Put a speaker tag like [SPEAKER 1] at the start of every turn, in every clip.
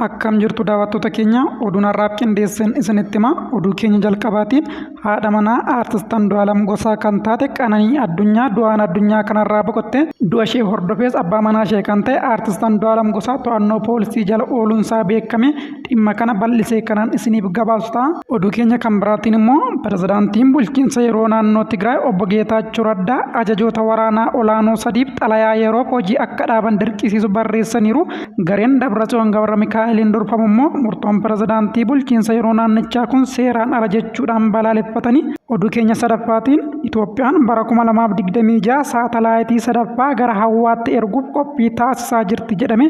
[SPEAKER 1] Akkam jirtu daawwattoota keenya oduun har'aaf qindeessan isinitti hima. Oduu keenya jalqabaatiin haadha manaa aartist Andu'aalam Gosaa kan taate Qananii Addunyaa du'aan addunyaa kanarraa boqotte. Du'a ishee hordofees abbaa manaa ishee kan ta'e aartist Andu'aalam Gosaa to'annoo poolisii jala ooluunsaa beekame. Dhimma kana bal'isee kanaan isiniif gabaasu ta'a. Oduu keenya kan biraatiin immoo pirezidaantiin bulchiinsa yeroo naannoo Tigraay obbo Geetaachoo Raddaa ajajoota waraanaa olaanoo sadiif xalayaa yeroof hojii akka dhaaban dirqisiisu barreessaniiru. Gareen Dabratsiyoon Gabra Mikaa'eliin durfamu immoo murtoon pirezidaantii bulchiinsa yeroo naannichaa kun seeraan ala jechuudhaan balaaleffatanii. Oduu keenya sadaffaatiin Itoophiyaan bara 2026 saatalaayitii sadaffaa gara hawwaatti erguuf qophii taasisaa jirti jedhame.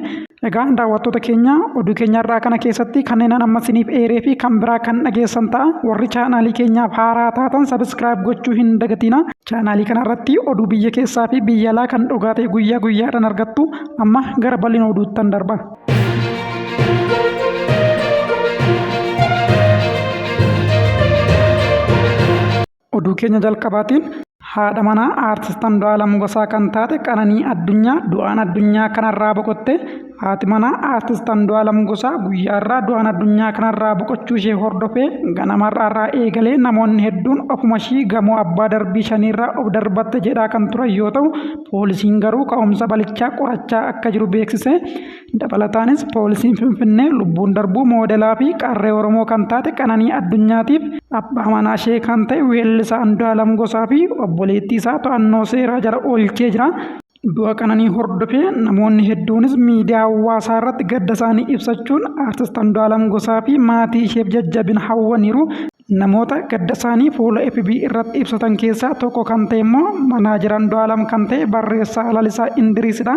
[SPEAKER 1] Egaa daawwattoota keenya oduu keenyarraa kana keessatti kanneen amma isiniif eeree fi kan biraa kan dhageessan ta'a. Warri chaanaalii keenyaaf haaraa taatan sabiskiraayib gochuu hin dagatina. Chaanaalii kanarratti oduu biyya keessaa fi biyya alaa kan dhugaa ta'e guyyaa guyyaadhaan argattu. Amma gara bal'ina oduuttan darba. Oduu keenya jalqabaatiin haadha manaa aartist Andu'aalam Gosaa kan taate Qananii Addunyaa du'aan addunyaa kanarraa boqotte. Haati manaa aartist Andu'aalam Gosaa guyyaarraa du'aan addunyaa kanarraa boqochuu ishee hordofee ganamarraa eegalee namoonni hedduun ofuma ishii gamoo abbaa darbii shaniirraa of darbatte jedhaa kan turan yoo ta'u, poolisiin garuu ka'umsa balichaa qorachaa akka jiru beeksise. Dabalataanis poolisiin Finfinnee lubbuun darbuu moodelaa fi qarree Oromoo kan taate Qananii Addunyaatiif abbaa manaa ishee kan ta'e weellisaa Andu'aalam Gosaa fi obboleettii isaa to'annoo seeraa jala oolchee jira. Du'a Qananii hordofee namoonni hedduunis miidiyaa hawaasaa irratti gadda isaanii ibsachuun aartist Andu'aalam Gosaa fi maatii isheef jajjabina hawwaniiru. Namoota gadda isaanii fuula FB irratti ibsatan keessaa tokko kan ta'e immoo manaajera Andu'aalam kan ta'e barreessaa Lalisaa Indiriisidha.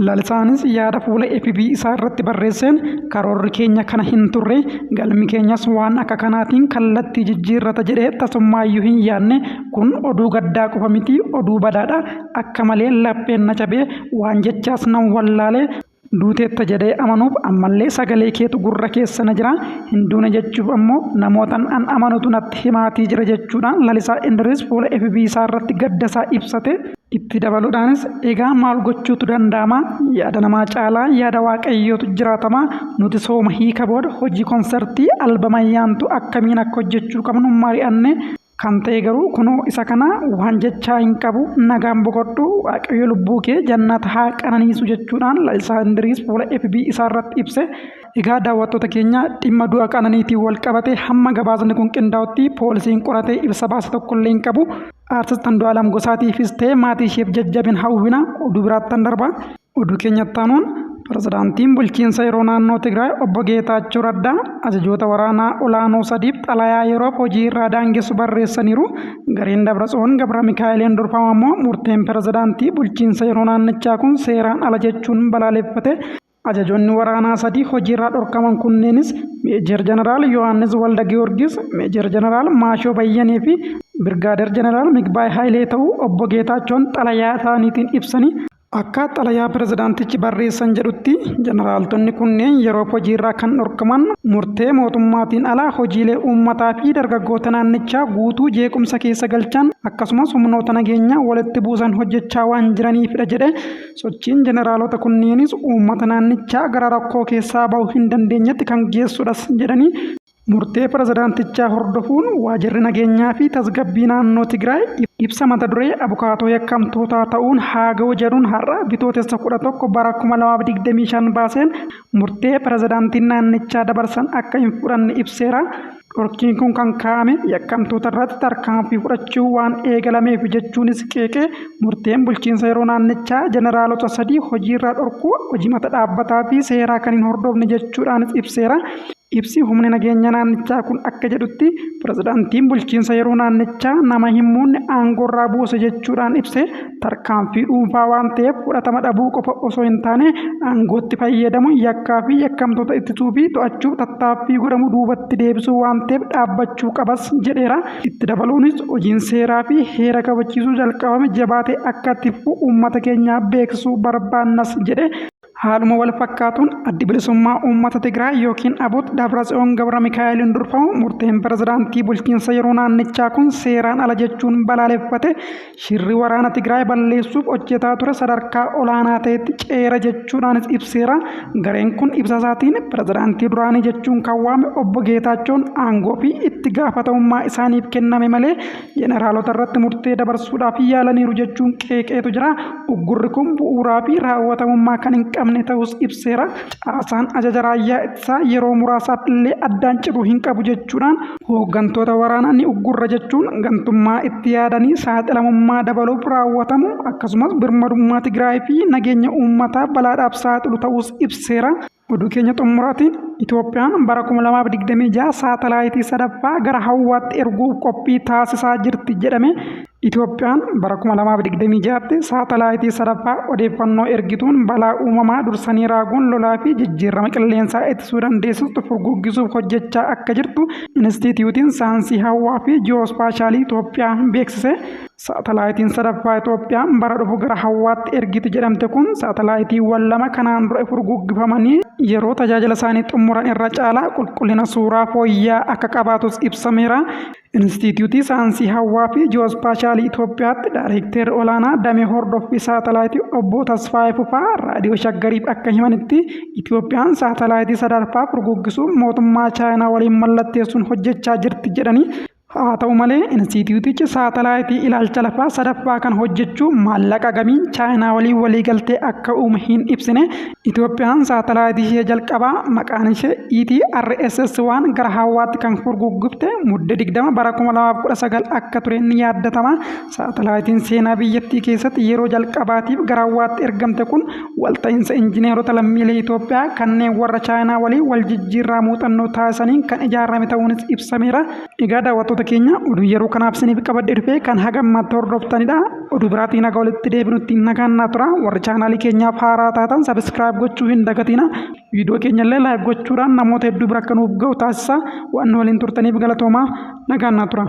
[SPEAKER 1] Lalisaanis yaada fuula FB isaa irratti barreesseen karoorri keenya kana hin turre galmi keenyas waan akka kanaatiin kallattii jijjiirrata jedhee tasumaayyuu hin yaadne kun oduu gaddaa qofa miti oduu badaadha akka malee lapheen na cabee waan jechaas nan wallaalee duuteetta jedhee amanuuf ammallee sagalee keetu gurra keessa na jira hinduuna jechuuf ammoo namootan an amanutu natti himaatii jira jechuudhaan Lalisaa Indiriis fuula FB isaa irratti gadda isaa ibsate. Itti dabaluudhaanis egaa maal gochuutu danda'ama yaada namaa caalaa yaada waaqayyootu jiraatama nuti sooma hiika booda hojii konsertii albamayyaantu akkamiin akka hojjechuu qabnu mari'anne kan ta'e garuu kunoo isa kana waan jechaa hin qabu nagaan boqodhu waaqayyo lubbuu kee jannata haa qananiisu jechuudhaan Lalisaa Indiriis fuula FB isaa irratti ibse. Egaa daawwattoota keenya dhimma du'a Qananiitiin wal qabate hamma gabaasni kun qindaa'utti poolisiin qoratee ibsa baase tokkollee hin qabu. Aartist Andu'aalam Gosaatiifis ta'e maatii isheef jajjabina hawwina. Oduu biraattan darba. Oduu keenyatti aanuun pirezidaantiin bulchiinsa yeroo naannoo Tigraay obbo Geetaachoo Raddaa ajajoota waraanaa olaanoo sadiif xalayaa yeroof hojii irraa daangessu barreessaniiru. Gareen Dabratsiyoon Gabra Mikaa'eliin durfamu ammoo murteen pirezidaantii bulchiinsa yeroo naannichaa kun seeraan ala jechuun balaaleffate. Ajajoonni waraanaa sadii hojiirraa dhorkaman kunneenis Meejer Jeneraal Yohaannis Walda Giyoorgis, Meejer Jeneraal Maashoo Bayyanee fi Birgaadeer Jeneraal Migbaay Haayilee ta'uu obbo Geetaachoon xalayaa isaaniitiin ibsanii. Akka xalayaa pirezidaantichi barreessan jedhutti jeneraaltonni kunneen yeroo hojiirraa kan dhorkaman murtee mootummaatiin alaa hojiilee uummataa fi dargaggoota naannichaa guutuu jeequmsa keessa galchan akkasumas humnoota nageenyaa walitti buusan hojjechaa waan jiraniifidha jedhe. Sochiin jeneraalota kunneenis uummata naannichaa gara rakkoo keessaa bahuu hin dandeenyetti kan geessudhas jedhanii. Murtee pirezidaantichaa hordofuun waajirri nageenyaa fi tasgabbii naannoo Tigraay ibsa mata duree abukaatoo yakkamtootaa ta'uun haa ga'u jedhuun har'a bitootessa 11 bara 2025 baaseen murtee pirezidaantiin naannichaa dabarsan akka hin fudhanne ibseera. Dhorkiin kun kan kaa'ame yakkamtoota irratti tarkaanfii fudhachuu waan eegalameef jechuunis qeeqee murteen bulchiinsa yeroo naannichaa jeneraalota sadii hojiirraa dhorkuu hojii mata dhaabbataa fi seeraa kan hin hordofne jechuudhaanis ibseera. Ibsi humni nageenya naannichaa kun akka jedhutti pirezidaantiin bulchiinsa yeroo naannichaa nama hin muunne aangoorraa buuse jechuudhaan ibse tarkaanfii dhuunfaa waan ta'eef fudhatama dhabuu qofa osoo hin taane aangootti fayyadamuun yakkaa fi yakkamtoota ittisuu fi to'achuuf tattaaffii godhamu duubatti deebisuu waan ta'eef dhaabbachuu qabas jedheera. Itti dabaluunis hojiin seeraa fi heera kabachiisuu jalqabame jabaatee akka itti fufu uummata keenyaa beeksisuu barbaannas jedhe. Haaluma wal fakkaatuun addi bilisummaa uummata Tigraay yookiin ABUT Dabratsiyoon Gabra Mikaa'eliin durfamu murteen pirezidaantii bulchiinsa yeroo naannichaa kun seeraan ala jechuun balaaleffate shirri waraana Tigraay balleessuuf hojjetaa ture sadarkaa olaanaa ta'etti ceera jechuudhaanis ibseera. Gareen kun ibsa isaatiin pirezidaantii duraanii jechuun kan waame obbo Geetaachoon aangoo fi itti gaafatamummaa isaaniif kenname malee jeneraalota irratti murtee dabarsuudhaaf yaalaniiru jechuun qeeqeetu jira. Uggurri kun bu'uuraa fi raawwatamummaa kan hin qabne ta'us ibseera. Caasaan ajaja raayyaa ittisaa yeroo muraasaaf illee addaan cituu hin qabu jechuudhaan hooggantoota waraanaa ni uggurra jechuun gantummaa itti yaadanii saaxilamummaa dabaluuf raawwatamu akkasumas birmadummaa Tigraay fi nageenya uummataa balaadhaaf saaxilu ta'us ibseera. Oduu keenya xumuraatiin Itoophiyaan bara 2026 saatalaayitii sadaffaa gara hawwaatti erguuf qophii taasisaa jirti jedhame. Itoophiyaan bara 2026tti saatalaayitii sadaffaa odeeffannoo ergituun balaa uumamaa dursanii raaguun lolaa fi jijjiirama qilleensaa ittisuu dandeessistu furguggisuuf hojjechaa akka jirtu Inistituutiin Saayinsii Hawaa fi Ji'oospaashaalii Itoophiyaa beeksise. Saatalaayitiin sadaffaa Itoophiyaan bara dhufu gara hawwaatti ergiti jedhamte kun saatalaayitiiwwan lama kanaan dura furguggifamanii yeroo tajaajila isaanii xumuran irra caalaa qulqullina suuraa fooyya'aa akka qabaatus ibsameera. Inistituutii Saayinsii Hawaa fi Ji'oospaashaalii Itoophiyaatti Daayirekteerri olaanaa damee hordoffii saatalaayitii obbo Tasfaayee Fufaa raadiyoo Shaggariif akka himanitti Itoophiyaan saatalaayitii sadaffaa furguggisuuf mootummaa Chaayinaa waliin mallatteessuun hojjechaa jirti jedhanii. Haa ta'u malee Inistituutichi saatalaayitii ilaalcha lafaa sadaffaa kan hojjechuu maallaqa gamiin Chaayinaa waliin waliigaltee akka uume hin ibsine. Itoophiyaan saatalaayitii ishee jalqabaa maqaan ishee ETRSS-1 gara hawwaatti kan furguggifte muddee 20 bara 2019 akka ture ni yaadatama. Saatalaayitiin seenaa biyyattii keessatti yeroo jalqabaatiif gara hawwaatti ergamte kun walta'iinsa injineerota lammiilee Itoophiyaa kanneen warra Chaayinaa waliin wal jijjiirraa muuxannoo taasisaniin kan ijaarame ta'uunis ibsameera. Egaa daawwattoota keenya oduu yeroo kanaaf isiniif qabadhee dhufe kan hagammatti hordoftanidha. Oduu biraatiin nagaa walitti deebinutti nagaan tura. Warri chaanaalii keenyaaf haaraa taatan sabiskiraayib gochuu hin dagatina. Viidiyoo keenya illee laayik gochuudhaan namoota hedduu bira akka nuuf ga'u taasisa. Waan waliin turtaniif galatoomaa nagaan tura.